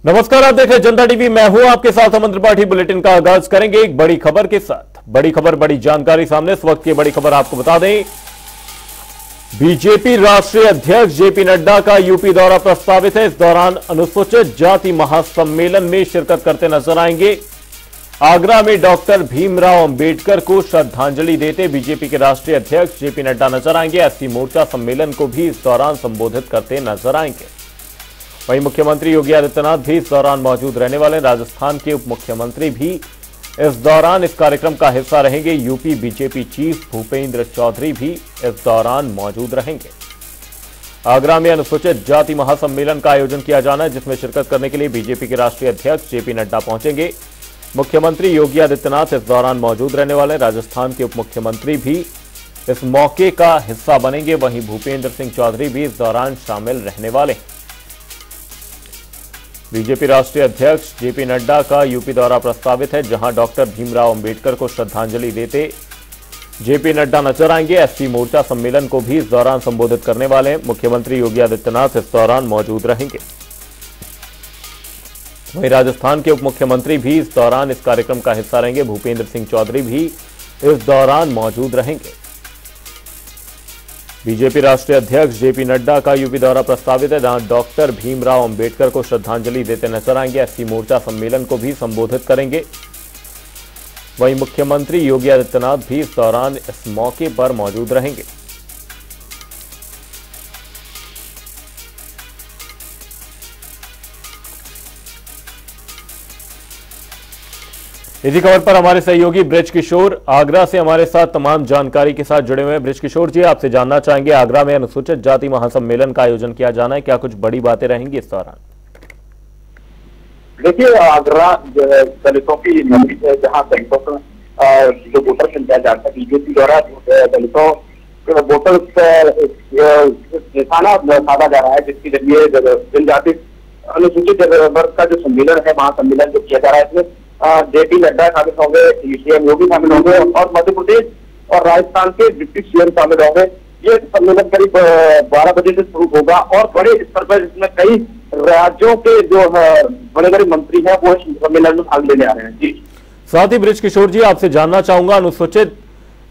नमस्कार, आप देख रहे हैं जनता टीवी। मैं हूं आपके साथ अमन त्रिपाठी। बुलेटिन का आगाज करेंगे एक बड़ी खबर के साथ। बड़ी खबर, बड़ी जानकारी सामने। इस वक्त की बड़ी खबर आपको बता दें, बीजेपी राष्ट्रीय अध्यक्ष जेपी नड्डा का यूपी दौरा प्रस्तावित है। इस दौरान अनुसूचित जाति महासम्मेलन में शिरकत करते नजर आएंगे। आगरा में डॉक्टर भीमराव अंबेडकर को श्रद्धांजलि देते बीजेपी के राष्ट्रीय अध्यक्ष जेपी नड्डा नजर आएंगे। एससी मोर्चा सम्मेलन को भी इस दौरान संबोधित करते नजर आएंगे। वहीं मुख्यमंत्री योगी आदित्यनाथ भी इस दौरान मौजूद रहने वाले। राजस्थान के उप मुख्यमंत्री भी इस दौरान इस कार्यक्रम का हिस्सा रहेंगे। UP BJP chief Bhupendra Chaudhary भी इस दौरान मौजूद रहेंगे। आगरा में अनुसूचित जाति महासम्मेलन का आयोजन किया जाना है, जिसमें शिरकत करने के लिए बीजेपी के राष्ट्रीय अध्यक्ष जेपी नड्डा पहुंचेंगे। मुख्यमंत्री योगी आदित्यनाथ इस दौरान मौजूद रहने वाले। राजस्थान के उप मुख्यमंत्री भी इस मौके का हिस्सा बनेंगे। वहीं भूपेंद्र सिंह चौधरी भी इस दौरान शामिल रहने वाले। बीजेपी राष्ट्रीय अध्यक्ष जेपी नड्डा का यूपी दौरा प्रस्तावित है, जहां डॉक्टर भीमराव अंबेडकर को श्रद्धांजलि देते जेपी नड्डा नजर आएंगे। एससी मोर्चा सम्मेलन को भी इस दौरान संबोधित करने वाले हैं। मुख्यमंत्री योगी आदित्यनाथ इस दौरान मौजूद रहेंगे। वहीं राजस्थान के उप मुख्यमंत्री भी इस दौरान इस कार्यक्रम का हिस्सा रहेंगे। भूपेंद्र सिंह चौधरी भी इस दौरान मौजूद रहेंगे। बीजेपी राष्ट्रीय अध्यक्ष जेपी नड्डा का यूपी दौरा प्रस्तावित है, जहां डॉक्टर भीमराव अंबेडकर को श्रद्धांजलि देते नजर आएंगे। एससी मोर्चा सम्मेलन को भी संबोधित करेंगे। वहीं मुख्यमंत्री योगी आदित्यनाथ भी इस दौरान इस मौके पर मौजूद रहेंगे। इसी खबर पर हमारे सहयोगी ब्रिज किशोर आगरा से हमारे साथ तमाम जानकारी के साथ जुड़े हुए हैं। ब्रिज किशोर जी, आपसे जानना चाहेंगे, आगरा में अनुसूचित जाति महासम्मेलन का आयोजन किया जाना है, क्या कुछ बड़ी बातें रहेंगी इस दौरान? देखिए, आगरा दलितों की नगरी है, जहाँ दलितों का जो वोटर संख्या जाता है, बीजेपी द्वारा दलितों वोटर निशाना साधा जा रहा है, जिसके जरिए जनजाति अनुसूचित वर्ग का जो सम्मेलन है, महासम्मेलन जो किया जा रहा है, इसमें जेपी नड्डा शामिल होंगे, सीएम योगी शामिल होंगे और मध्य प्रदेश और राजस्थान के डिप्टी सीएम शामिल होंगे। ये सम्मेलन करीब 12 बजे से शुरू होगा और बड़े स्तर पर इसमें कई राज्यों के जो बड़े बड़े मंत्री हैं वो सम्मेलन में भाग लेने आ रहे हैं। जी, साथ ही ब्रिज किशोर जी, आपसे जानना चाहूंगा, अनुसूचित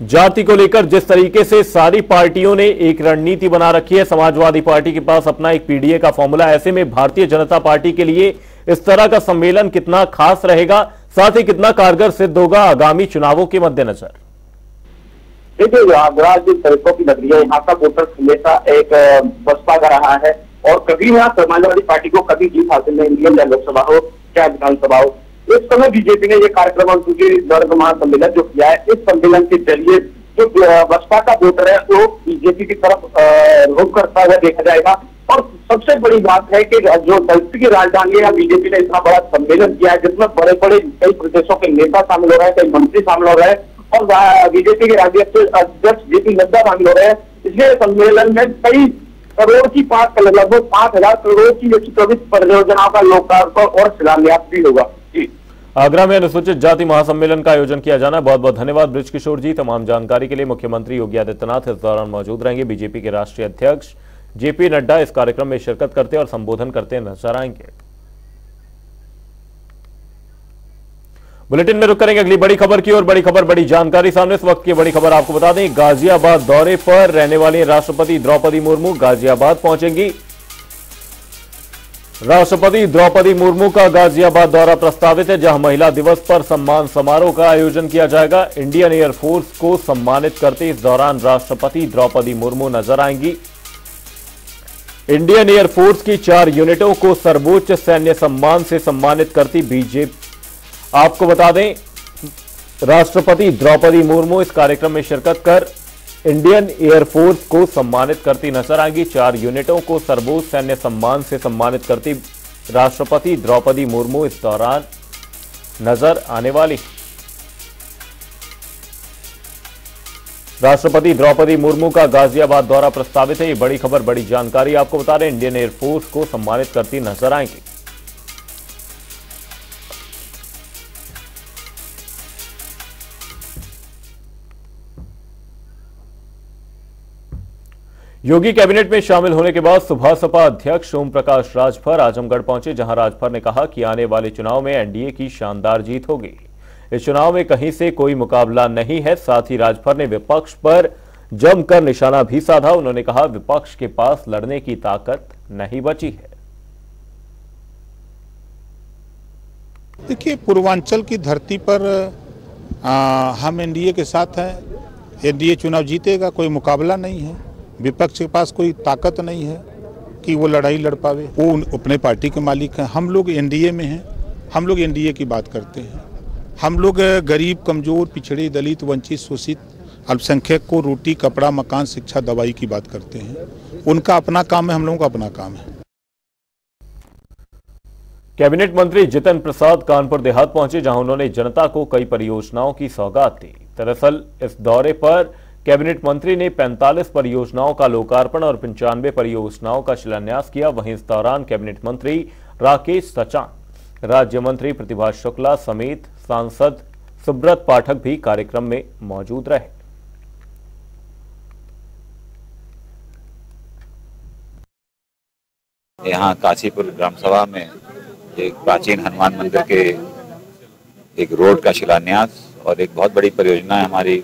जाति को लेकर जिस तरीके से सारी पार्टियों ने एक रणनीति बना रखी है, समाजवादी पार्टी के पास अपना एक पीडीए का फॉर्मूला, ऐसे में भारतीय जनता पार्टी के लिए इस तरह का सम्मेलन कितना खास रहेगा, साथ ही कितना कारगर सिद्ध होगा आगामी चुनावों के मद्देनजर? देखिए, आगरा जो दलितों की नगरी है, यहाँ का वोटर हमेशा एक बसपा का रहा है और कभी यहाँ समाजवादी पार्टी को कभी जीत हासिल नहीं मिली, चाहे लोकसभा हो चाहे विधानसभा हो। इस समय बीजेपी ने ये कार्यक्रम अनुसूचित वर्ग महासम्मेलन जो किया है, इस सम्मेलन के जरिए जो बसपा का वोटर है वो बीजेपी की तरफ रुख करता हुआ देखा जाएगा। और सबसे बड़ी बात है कि जो दलित की राजधानी है, बीजेपी ने इतना बड़ा सम्मेलन किया है, जिसमें बड़े बड़े कई प्रदेशों के नेता शामिल हो रहे हैं, कई मंत्री शामिल हो रहे हैं और बीजेपी के राष्ट्रीय अध्यक्ष जेपी नड्डा शामिल हो रहे हैं। इसलिए सम्मेलन में कई करोड़ की लगभग 5,000 करोड़ की 124 परियोजनाओं का लोकार्पण और शिलान्यास भी होगा। जी, आगरा में अनुसूचित जाति महासम्मेलन का आयोजन किया जाना है। बहुत बहुत धन्यवाद ब्रिज किशोर जी तमाम जानकारी के लिए। मुख्यमंत्री योगी आदित्यनाथ इस दौरान मौजूद रहेंगे। बीजेपी के राष्ट्रीय अध्यक्ष जेपी नड्डा इस कार्यक्रम में शिरकत करते और संबोधन करते नजर आएंगे। बुलेटिन में रुक करेंगे अगली बड़ी खबर की ओर। बड़ी खबर, बड़ी जानकारी सामने। इस वक्त की बड़ी खबर आपको बता दें, गाजियाबाद दौरे पर रहने वाली राष्ट्रपति द्रौपदी मुर्मू गाजियाबाद पहुंचेंगी। राष्ट्रपति द्रौपदी मुर्मू का गाजियाबाद दौरा प्रस्तावित है, जहां महिला दिवस पर सम्मान समारोह का आयोजन किया जाएगा। इंडियन एयरफोर्स को सम्मानित करते इस दौरान राष्ट्रपति द्रौपदी मुर्मू नजर आएंगी। इंडियन एयरफोर्स की 4 यूनिटों को सर्वोच्च सैन्य सम्मान से सम्मानित करती बीजेपी। आपको बता दें, राष्ट्रपति द्रौपदी मुर्मू इस कार्यक्रम में शिरकत कर इंडियन एयरफोर्स को सम्मानित करती नजर आएंगी। 4 यूनिटों को सर्वोच्च सैन्य सम्मान से सम्मानित करती राष्ट्रपति द्रौपदी मुर्मू इस दौरान नजर आने वाली। राष्ट्रपति द्रौपदी मुर्मू का गाजियाबाद दौरा प्रस्तावित है। ये बड़ी खबर, बड़ी जानकारी आपको बता रहे हैं, इंडियन एयरफोर्स को सम्मानित करती नजर आएंगी। योगी कैबिनेट में शामिल होने के बाद सुबह सपा अध्यक्ष ओम प्रकाश राजभर आजमगढ़ पहुंचे, जहां राजभर ने कहा कि आने वाले चुनाव में एनडीए की शानदार जीत होगी। इस चुनाव में कहीं से कोई मुकाबला नहीं है। साथ ही राजभर ने विपक्ष पर जमकर निशाना भी साधा। उन्होंने कहा, विपक्ष के पास लड़ने की ताकत नहीं बची है। देखिए, पूर्वांचल की धरती पर हम एनडीए के साथ हैं। एनडीए चुनाव जीतेगा, कोई मुकाबला नहीं है। विपक्ष के पास कोई ताकत नहीं है कि वो लड़ाई लड़ पावे। वो अपने पार्टी के मालिक हैं। हम लोग एनडीए में हैं। हम लोग एनडीए की बात करते हैं। हम लोग गरीब, कमजोर, पिछड़े, दलित, वंचित, शोषित, अल्पसंख्यक को रोटी, कपड़ा, मकान, शिक्षा, दवाई की बात करते हैं। उनका अपना काम है, हम लोगों का अपना काम है। कैबिनेट मंत्री जितेंद्र प्रसाद कानपुर देहात पहुंचे, जहां उन्होंने जनता को कई परियोजनाओं की सौगात दी। दरअसल इस दौरे पर कैबिनेट मंत्री ने 45 परियोजनाओं का लोकार्पण और 95 परियोजनाओं का शिलान्यास किया। वहीं इस दौरान कैबिनेट मंत्री राकेश सचान, राज्य मंत्री प्रतिभा शुक्ला समेत सांसद सुब्रत पाठक भी कार्यक्रम में मौजूद रहे। यहाँ काशीपुर ग्राम सभा में एक प्राचीन हनुमान मंदिर के एक रोड का शिलान्यास और एक बहुत बड़ी परियोजना है हमारी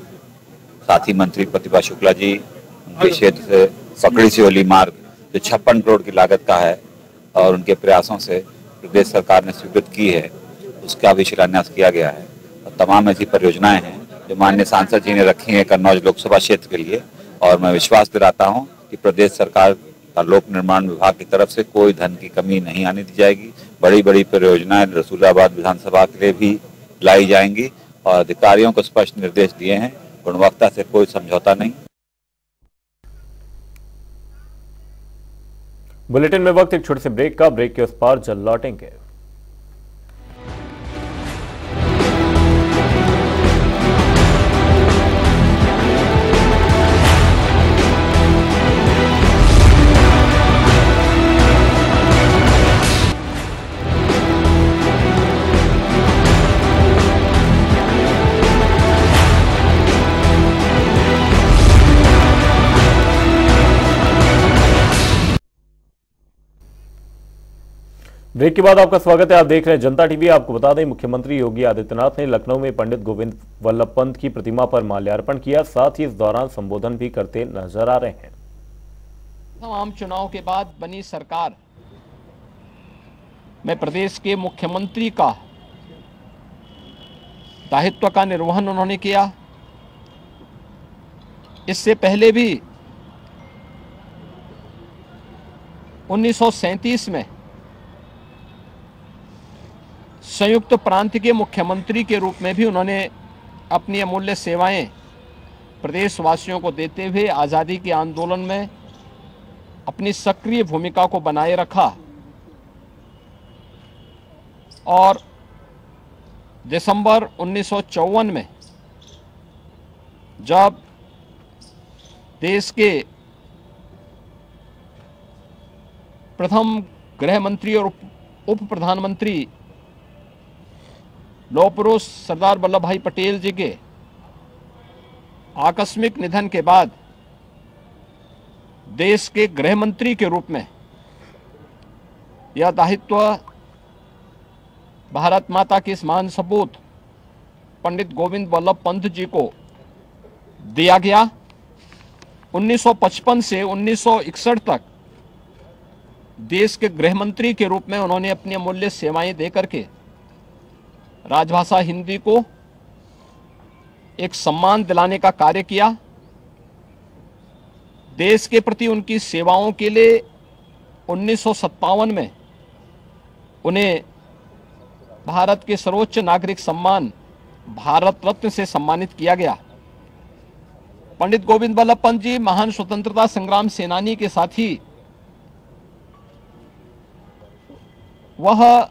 साथी मंत्री प्रतिभा शुक्ला जी, उनके क्षेत्र से पकड़ी सियोली मार्ग जो 56 करोड़ की लागत का है और उनके प्रयासों से प्रदेश सरकार ने स्वीकृत की है, उसका भी शिलान्यास किया गया है। और तमाम ऐसी परियोजनाएं हैं जो माननीय सांसद जी ने रखी हैं कन्नौज लोकसभा क्षेत्र के लिए। और मैं विश्वास दिलाता हूं कि प्रदेश सरकार का लोक निर्माण विभाग की तरफ से कोई धन की कमी नहीं आने दी जाएगी। बड़ी बड़ी परियोजनाएं रसूलाबाद विधानसभा के लिए भी लाई जाएंगी और अधिकारियों को स्पष्ट निर्देश दिए हैं, गुणवत्ता से कोई समझौता नहीं। बुलेटिन में वक्त एक छोटे से ब्रेक का। ब्रेक के उस पार जल्द लौटेंगे। ब्रेक के बाद आपका स्वागत है। आप देख रहे हैं जनता टीवी। आपको बता दें, मुख्यमंत्री योगी आदित्यनाथ ने लखनऊ में पंडित गोविंद वल्लभ पंत की प्रतिमा पर माल्यार्पण किया। साथ ही इस दौरान संबोधन भी करते नजर आ रहे हैं। आम चुनाव के बाद बनी सरकार में प्रदेश के मुख्यमंत्री का दायित्व का निर्वहन उन्होंने किया। इससे पहले भी 1937 में संयुक्त प्रांत के मुख्यमंत्री के रूप में भी उन्होंने अपनी अमूल्य सेवाएं प्रदेशवासियों को देते हुए आज़ादी के आंदोलन में अपनी सक्रिय भूमिका को बनाए रखा। और दिसंबर 1954 में जब देश के प्रथम गृह मंत्री और उप प्रधानमंत्री लौह पुरुष सरदार वल्लभ भाई पटेल जी के आकस्मिक निधन के बाद देश के गृह मंत्री के रूप में यह दायित्व भारत माता के इस महान सपूत पंडित गोविंद वल्लभ पंत जी को दिया गया। 1955 से 1961 तक देश के गृह मंत्री के रूप में उन्होंने अपनी अमूल्य सेवाएं देकर के राजभाषा हिंदी को एक सम्मान दिलाने का कार्य किया। देश के प्रति उनकी सेवाओं के लिए 1957 में उन्हें भारत के सर्वोच्च नागरिक सम्मान भारत रत्न से सम्मानित किया गया। पंडित गोविंद वल्लभ पंत जी महान स्वतंत्रता संग्राम सेनानी के साथ ही वह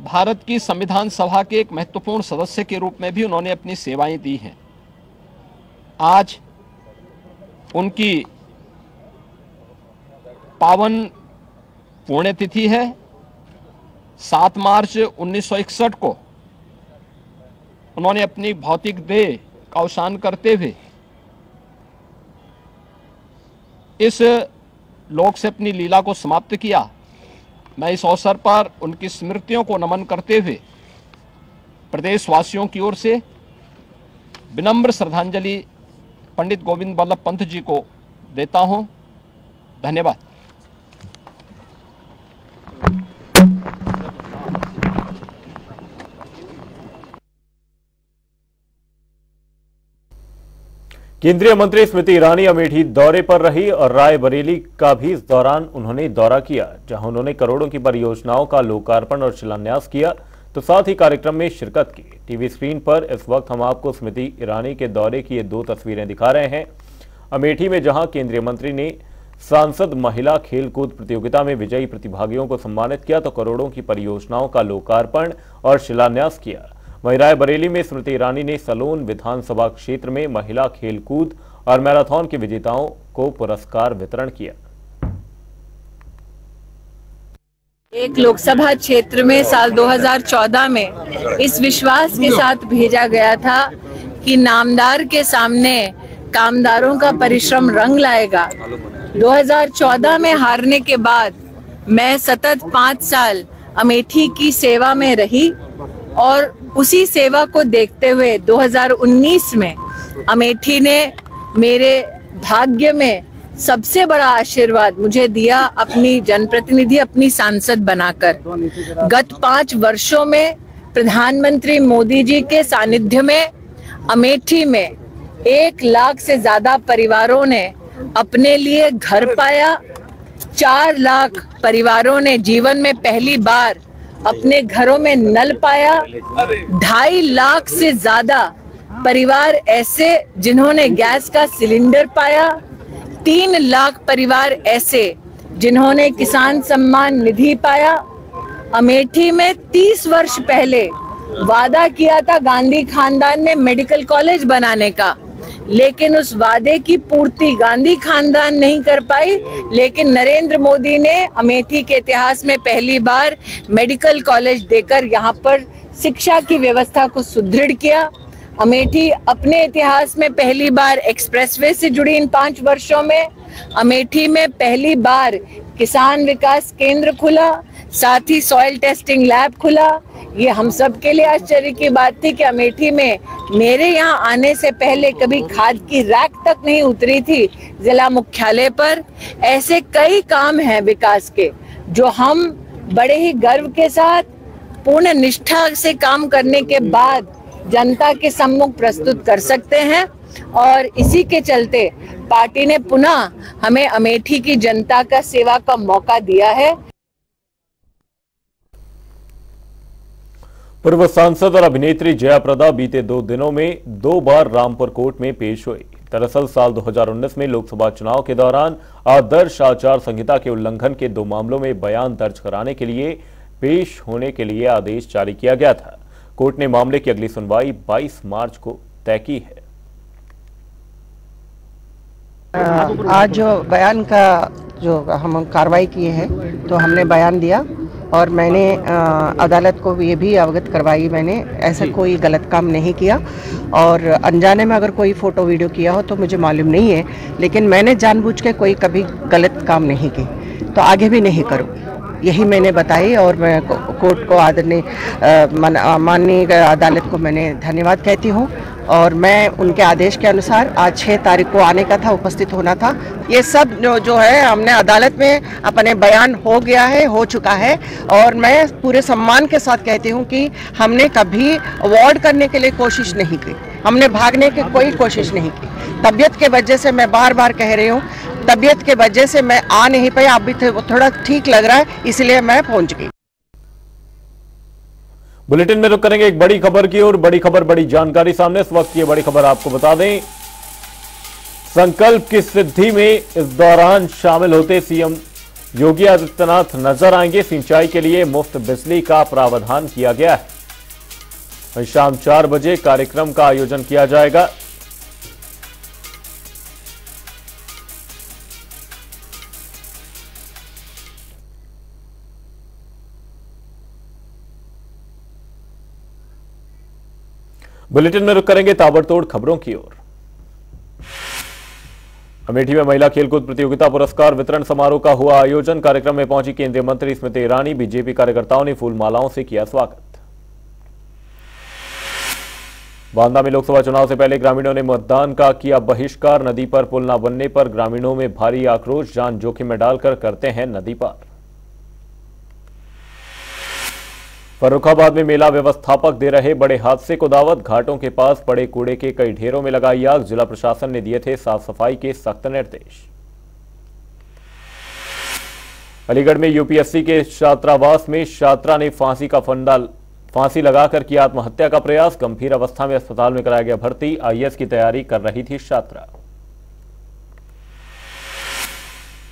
भारत की संविधान सभा के एक महत्वपूर्ण सदस्य के रूप में भी उन्होंने अपनी सेवाएं दी हैं। आज उनकी पावन पुण्यतिथि है। 7 मार्च 1961 को उन्होंने अपनी भौतिक देह का अवसान करते हुए इस लोक से अपनी लीला को समाप्त किया। मैं इस अवसर पर उनकी स्मृतियों को नमन करते हुए प्रदेशवासियों की ओर से विनम्र श्रद्धांजलि पंडित गोविंद बल्लभ पंत जी को देता हूं। धन्यवाद। केंद्रीय मंत्री स्मृति ईरानी अमेठी दौरे पर रही और रायबरेली का भी इस दौरान उन्होंने दौरा किया, जहां उन्होंने करोड़ों की परियोजनाओं का लोकार्पण और शिलान्यास किया, तो साथ ही कार्यक्रम में शिरकत की। टीवी स्क्रीन पर इस वक्त हम आपको स्मृति ईरानी के दौरे की ये 2 तस्वीरें दिखा रहे हैं। अमेठी में जहां केंद्रीय मंत्री ने सांसद महिला खेलकूद प्रतियोगिता में विजयी प्रतिभागियों को सम्मानित किया, तो करोड़ों की परियोजनाओं का लोकार्पण और शिलान्यास किया। वहीं रायबरेली में स्मृति ईरानी ने सलोन विधानसभा क्षेत्र में महिला खेलकूद और मैराथन के विजेताओं को पुरस्कार वितरण किया। एक लोकसभा क्षेत्र में साल 2014 में इस विश्वास के साथ भेजा गया था कि नामदार के सामने कामदारों का परिश्रम रंग लाएगा। 2014 में हारने के बाद मैं सतत 5 साल अमेठी की सेवा में रही और उसी सेवा को देखते हुए 2019 में अमेठी ने मेरे भाग्य में सबसे बड़ा आशीर्वाद मुझे दिया, अपनी जनप्रतिनिधि, अपनी सांसद बनाकर। गत 5 वर्षों में प्रधानमंत्री मोदी जी के सानिध्य में अमेठी में 1 लाख से ज्यादा परिवारों ने अपने लिए घर पाया। 4 लाख परिवारों ने जीवन में पहली बार अपने घरों में नल पाया। 2.5 लाख से ज्यादा परिवार ऐसे जिन्होंने गैस का सिलेंडर पाया। 3 लाख परिवार ऐसे जिन्होंने किसान सम्मान निधि पाया। अमेठी में 30 वर्ष पहले वादा किया था गांधी खानदान में मेडिकल कॉलेज बनाने का, लेकिन उस वादे की पूर्ति गांधी खानदान नहीं कर पाई। लेकिन नरेंद्र मोदी ने अमेठी के इतिहास में पहली बार मेडिकल कॉलेज देकर यहाँ पर शिक्षा की व्यवस्था को सुदृढ़ किया। अमेठी अपने इतिहास में पहली बार एक्सप्रेसवे से जुड़ी इन 5 वर्षों में। अमेठी में पहली बार किसान विकास केंद्र खुला, साथ ही सॉइल टेस्टिंग लैब खुला। ये हम सब के लिए आश्चर्य की बात थी कि अमेठी में मेरे यहाँ आने से पहले कभी खाद की रैक तक नहीं उतरी थी जिला मुख्यालय पर। ऐसे कई काम हैं विकास के जो हम बड़े ही गर्व के साथ पूर्ण निष्ठा से काम करने के बाद जनता के सम्मुख प्रस्तुत कर सकते हैं। और इसी के चलते पार्टी ने पुनः हमें अमेठी की जनता का सेवा का मौका दिया है। पूर्व सांसद और अभिनेत्री जया प्रदा बीते 2 दिनों में 2 बार रामपुर कोर्ट में पेश हुई। दरअसल साल 2019 में लोकसभा चुनाव के दौरान आदर्श आचार संहिता के उल्लंघन के 2 मामलों में बयान दर्ज कराने के लिए पेश होने के लिए आदेश जारी किया गया था। कोर्ट ने मामले की अगली सुनवाई 22 मार्च को तय की है। आज जो बयान का जो हम कार्रवाई किए हैं, तो हमने बयान दिया और मैंने अदालत को ये भी अवगत करवाई मैंने ऐसा कोई गलत काम नहीं किया। और अनजाने में अगर कोई फ़ोटो वीडियो किया हो तो मुझे मालूम नहीं है, लेकिन मैंने जानबूझ के कोई कभी गलत काम नहीं की, तो आगे भी नहीं करूँ, यही मैंने बताई। और मैं कोर्ट को आदरणीय माननीय अदालत को मैंने धन्यवाद कहती हूँ। और मैं उनके आदेश के अनुसार आज 6 तारीख को आने का था, उपस्थित होना था। ये सब जो है हमने अदालत में अपने बयान हो गया है, हो चुका है। और मैं पूरे सम्मान के साथ कहती हूँ कि हमने कभी अवॉइड करने के लिए कोशिश नहीं की, हमने भागने की कोई कोशिश नहीं की। तबीयत के वजह से मैं बार बार कह रही हूँ, तबीयत के वजह से मैं आ नहीं पाई। अभी थोड़ा ठीक लग रहा है, इसलिए मैं पहुँच गई। बुलेटिन में रुक करेंगे एक बड़ी खबर की और बड़ी खबर, बड़ी जानकारी सामने। इस वक्त ये बड़ी खबर आपको बता दें, संकल्प की सिद्धि में इस दौरान शामिल होते सीएम योगी आदित्यनाथ नजर आएंगे। सिंचाई के लिए मुफ्त बिजली का प्रावधान किया गया है। शाम 4 बजे कार्यक्रम का आयोजन किया जाएगा। बुलेटिन में रुक करेंगे ताबड़तोड़ खबरों की ओर। अमेठी में महिला खेलकूद प्रतियोगिता पुरस्कार वितरण समारोह का हुआ आयोजन। कार्यक्रम में पहुंची केंद्रीय मंत्री स्मृति ईरानी, बीजेपी कार्यकर्ताओं ने फूल मालाओं से किया स्वागत। बांदा में लोकसभा चुनाव से पहले ग्रामीणों ने मतदान का किया बहिष्कार। नदी पर पुल न बनने पर ग्रामीणों में भारी आक्रोश, जान जोखिम में डालकर करते हैं नदी पार। फर्रुखाबाद में मेला व्यवस्थापक दे रहे बड़े हादसे को दावत। घाटों के पास पड़े कूड़े के कई ढेरों में लगाई आग। जिला प्रशासन ने दिए थे साफ सफाई के सख्त निर्देश। अलीगढ़ में यूपीएससी के छात्रावास में छात्रा ने फांसी लगाकर किया आत्महत्या का प्रयास। गंभीर अवस्था में अस्पताल में कराया गया भर्ती। आईएएस की तैयारी कर रही थी छात्रा।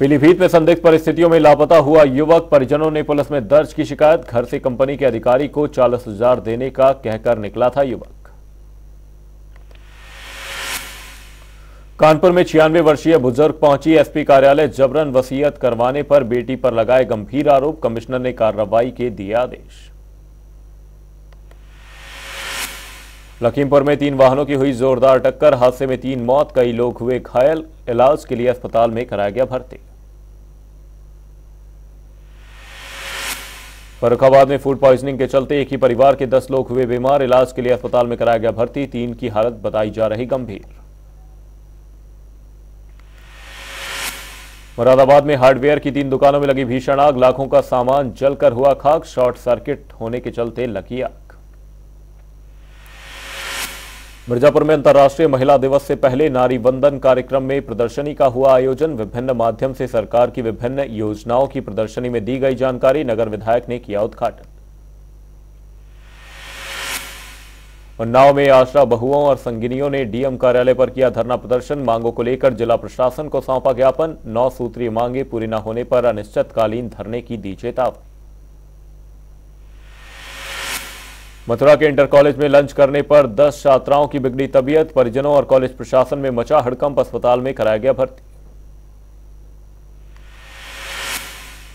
पीलीभीत में संदिग्ध परिस्थितियों में लापता हुआ युवक, परिजनों ने पुलिस में दर्ज की शिकायत। घर से कंपनी के अधिकारी को 40,000 देने का कहकर निकला था युवक। कानपुर में 96 वर्षीय बुजुर्ग पहुंची एसपी कार्यालय। जबरन वसीयत करवाने पर बेटी पर लगाए गंभीर आरोप। कमिश्नर ने कार्रवाई के दिए आदेश। लखीमपुर में 3 वाहनों की हुई जोरदार टक्कर। हादसे में 3 मौत, कई लोग हुए घायल। इलाज के लिए अस्पताल में कराया गया भर्ती। फर्रुखाबाद में फूड पॉइजनिंग के चलते एक ही परिवार के 10 लोग हुए बीमार। इलाज के लिए अस्पताल में कराया गया भर्ती। 3 की हालत बताई जा रही गंभीर। मुरादाबाद में हार्डवेयर की 3 दुकानों में लगी भीषण आग। लाखों का सामान जलकर हुआ खाक। शॉर्ट सर्किट होने के चलते लगी आग। मिर्जापुर में अंतर्राष्ट्रीय महिला दिवस से पहले नारी वंदन कार्यक्रम में प्रदर्शनी का हुआ आयोजन। विभिन्न माध्यम से सरकार की विभिन्न योजनाओं की प्रदर्शनी में दी गई जानकारी। नगर विधायक ने किया उद्घाटन। उन्नाव में आश्रा बहुओं और संगिनियों ने डीएम कार्यालय पर किया धरना प्रदर्शन। मांगों को लेकर जिला प्रशासन को सौंपा ज्ञापन। 9 सूत्रीय मांगे पूरी न होने पर अनिश्चितकालीन धरने की दी चेतावनी। मथुरा के इंटर कॉलेज में लंच करने पर 10 छात्राओं की बिगड़ी तबीयत। परिजनों और कॉलेज प्रशासन में मचा हड़कंप। अस्पताल में कराया गया भर्ती।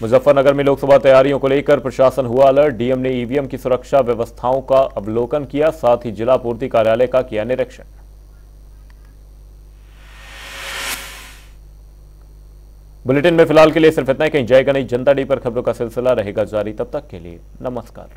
मुजफ्फरनगर में लोकसभा तैयारियों को लेकर प्रशासन हुआ अलर्ट। डीएम ने ईवीएम की सुरक्षा व्यवस्थाओं का अवलोकन किया। साथ ही जिला पूर्ति कार्यालय का किया निरीक्षण। बुलेटिन में फिलहाल के लिए सिर्फ इतना ही। कहीं जाएगा नहीं। जनता डी पर खबरों का सिलसिला रहेगा जारी। तब तक के लिए नमस्कार।